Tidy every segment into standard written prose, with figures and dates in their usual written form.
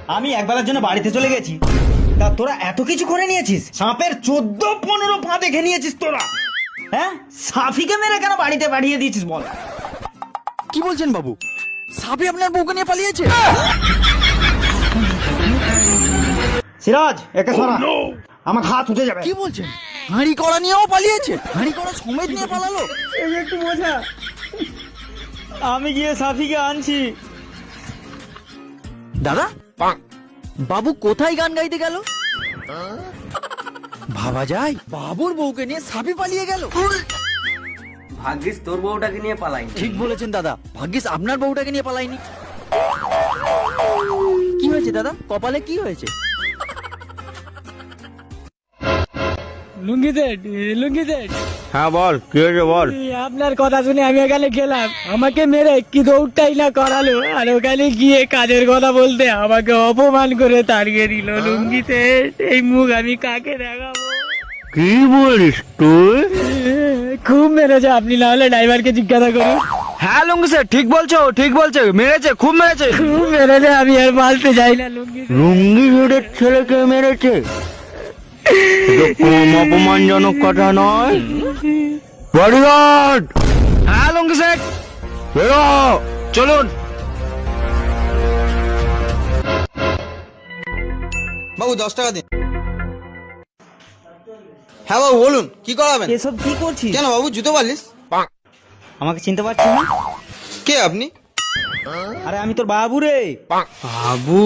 আমি একবেলার জন্য বাড়িতে চলে গেছি, তা তোরা এত কিছু করে নিয়েছিস? সাপের 14-15 পা দেখে নিয়েছিস তোরা। হ্যাঁ, সাফিকে মেরে কেন বাড়িতে পাঠিয়ে দিয়েছিস বল? কি বলছেন বাবু? সাপে আপনার বউকে নিয়ে পালিয়েছে? সিরাজ, একে সরা, আমার হাত উঠে যাবে। কি বলছেন? হাঁড়ি কড়া নিয়েও পালিয়েছে? হাঁড়ি কড়া সমেত নিয়ে পালালো? এই একটু বোঝা, আমি গিয়ে সাফিকে আনছি। দাদা, বাবু কোথায় গান গাইতে গেল? ভাবা যায়, বাবুর বউকে নিয়ে সাপে পালিয়ে গেল। ভাগ্যিস তোর বউটাকে নিয়ে পালাইনি। ঠিক বলেছেন দাদা, ভাগ্যিস আপনার বউটাকে নিয়ে পালাইনি। কি হয়েছে দাদা, কপালে কি হয়েছে? লুঙ্গি সেট, লুঙ্গি সেট, হ্যাঁ বল, কি হয়েছে বল। আপনার কথা শুনে আমি ওখানে গেলাম, আমাকে মেরে কি দৌড়টাই না করালো, আর ওখানে গিয়ে কাজের কথা বলতে আমাকে অপমান করে তাড়িয়ে দিল। লুঙ্গি সেট, এই মুখ আমি কাকে দেখাবো? কি বলিস তুই? খুব মেরেছে, আপনি না হলে ড্রাইভারকে জিজ্ঞাসা করুন। হ্যাঁ লুঙ্গি স্যার, ঠিক বলছো, ঠিক বলছে, মেরেছে, খুব মেরেছে। খুব মেরেছে, আমি আর মারতে যাই না। লুঙ্গি সেট, লুঙ্গি হেডের ছেলেকে মেরেছে? এটা কম অপমানজনক কথা নয়। বডিগার্ড! হ্যাঁ লুঙ্গি স্যার, বেরো, চলুন। বাবু 10 টাকা দিন। হ্যাঁ বাবু বলুন, কি করাবেন? এসব কি করছিস? কেন বাবু, জুতো পালিশ? আমাকে চিনতে পারছিস না? কে আপনি? আরে আমি তোর বাবু রে। বাবু?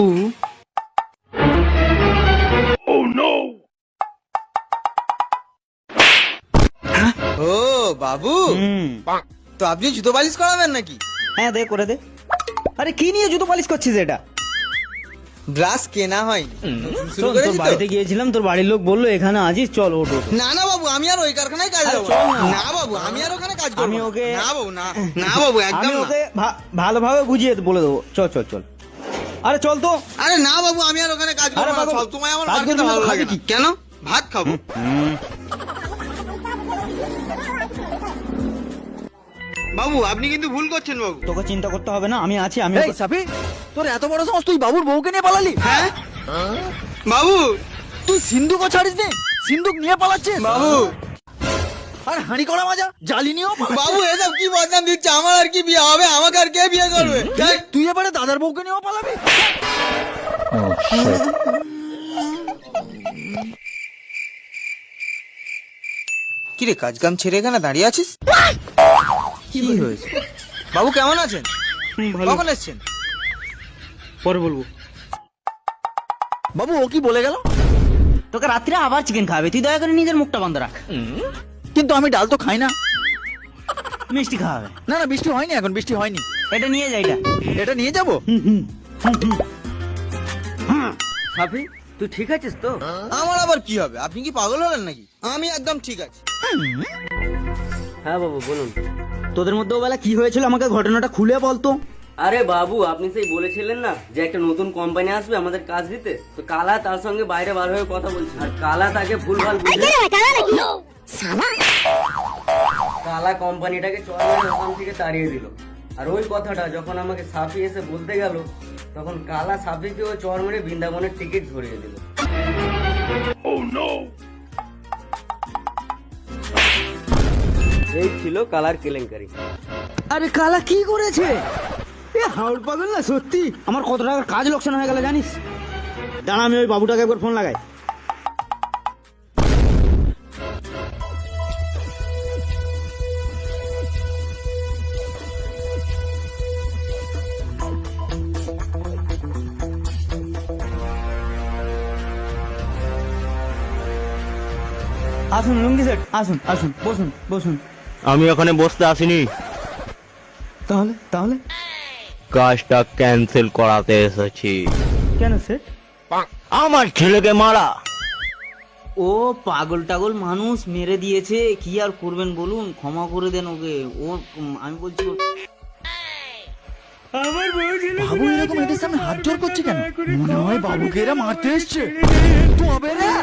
ও বাবু, তো আপনি জুতো পালিশ করাবেন নাকি? হ্যাঁ দে, করে দে। আরে কি নিয়ে জুতো পালিশ করছিস এটা? ব্রাশ কেনা হয়নি, শুরু শোন, করেছি তোর তো। বাড়িতে গিয়েছিলাম, তোর বাড়ির লোক বললো এখানে আছিস, চল ওঠ ওঠ। না না বাবু, আমি আর ওই কারখানায় কাজ আরে করবো চল না। না বাবু, আমি আর ওখানে কাজ করবো আমি না। ওকে- না বাবু, না না বাবু, আমি একদম না। ওকে ভালোভাবে বুঝিয়ে বলে দেবো, চল চল চল। আরে চল তো। আরে না বাবু, আমি আর ওখানে কাজ করবো আরে না। বাবু, সব তোমায় আমার কাজ মার খেতে করবি না ভালো তো লাগে খাবি না। কেন? ভাত খাবো। বাবু আপনি কিন্তু ভুল করছেন বাবু। তোকে চিন্তা করতে হবে না, আমি আছি। আমি এই সাপে, তোর এত বড় সাহস, তুই বাবুর বউকে নিয়ে পালালি? হ্যাঁ বাবু, তুই সিন্ধুকও ছাড়িস নে, সিন্ধুক নিয়ে পালাচ্ছিস? বাবু, আর হাঁড়ি কড়া মাজা জালি নিয়েও পালাচ্ছিস? বাবু এসব কি বদনাম দিচ্ছে? আমার আর কি বিয়ে হবে? আমাকে আর কে বিয়ে করবে? তুই এবারে দাদার বউকে নিয়েও পালাবি? কি রে, কাজ কাম ছেড়ে এখানে দাঁড়িয়ে আছিস? কি হয়েছে? বাবু কেমন আছেন? ভালো। কখন এসছেন? পরে বলবো। বাবু ও কি বলে গেল? তোকে রাত্রে আবার চিকেন খাবে, তুই দয়া করে নিজের মুখটা বন্ধ রাখ। কিন্তু আমি ডাল তো খাই না। মিষ্টি খাওয়াবে। না না, বৃষ্টি হয়নি, এখন বৃষ্টি হয়নি। এটা নিয়ে যা, এটা। এটা নিয়ে যাবো? সাফি, তুই ঠিক আছিস তো? আমার আবার কি হবে? আপনি কি পাগল হলেন নাকি? আমি একদম ঠিক আছি। হ্যাঁ বাবু বলুন। তোদের মধ্যে ওবেলা কি হয়েছিল আমাকে ঘটনাটা খুলে বলতো। আরে বাবু, আপনি সেই বলেছিলেন না যে একটা নতুন কোম্পানি আসবে আমাদের কাজ দিতে, তো কালা তার সঙ্গে বাইরে বার হয়ে কথা বলছে, আর কালা তাকে ভুলভাল বুঝে কালা কোম্পানিটাকে চরমের ওখান থেকে তাড়িয়ে দিল। আর ওই কথাটা যখন আমাকে সাফি এসে বলতে গেল, তখন কালা সাফিকে ও চর মেরে বৃন্দাবনের টিকিট ধরিয়ে দিল। এই ছিল কালার কেলেঙ্কারি। আরে কালা কি করেছে? এ হাউল পাগল না সত্যি। আমার কত টাকার কাজ লোকসান হয়ে গেল জানিস? দাঁড়া, আমি ওই বাবুটাকে একবার ফোন লাগাই। আসুন লুঙ্গি সেট, আসুন আসুন, বসুন বসুন। আমি ওখানে বসতে আসিনি, তাহলে তাহলে কাজটা ক্যান্সেল করাতে এসেছি। কেন সেট? আমার ছেলেকে মারা। ও পাগল টাগল মানুষ, মেরে দিয়েছে, কি আর করবেন বলুন, ক্ষমা করে দেন ওকে। ও আমি বলছি আমার বউ ছিল। বাবু এরকম এদের সামনে হাত জোর করছে কেন? মনে হয় বাবুকে এরা মারতে এসছে। তবে রে